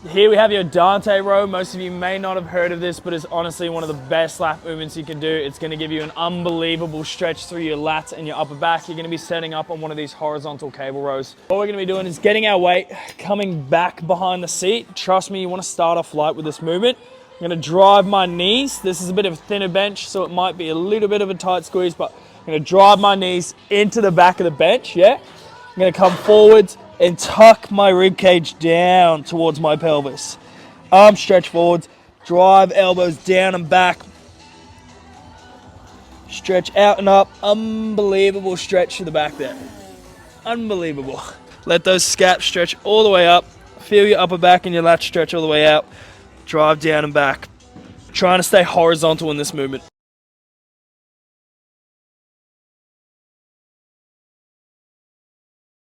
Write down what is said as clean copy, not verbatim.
Here we have your Dante Row. Most of you may not have heard of this, but it's honestly one of the best lat movements you can do. It's going to give you an unbelievable stretch through your lats and your upper back. You're going to be setting up on one of these horizontal cable rows. What we're going to be doing is getting our weight, coming back behind the seat. Trust me, you want to start off light with this movement. I'm going to drive my knees. This is a bit of a thinner bench, so it might be a little bit of a tight squeeze, but I'm going to drive my knees into the back of the bench, yeah? I'm going to come forwards and tuck my rib cage down towards my pelvis. Arms stretch forwards, drive elbows down and back. Stretch out and up. Unbelievable stretch to the back there. Unbelievable. Let those scaps stretch all the way up. Feel your upper back and your lats stretch all the way out. Drive down and back. Trying to stay horizontal in this movement.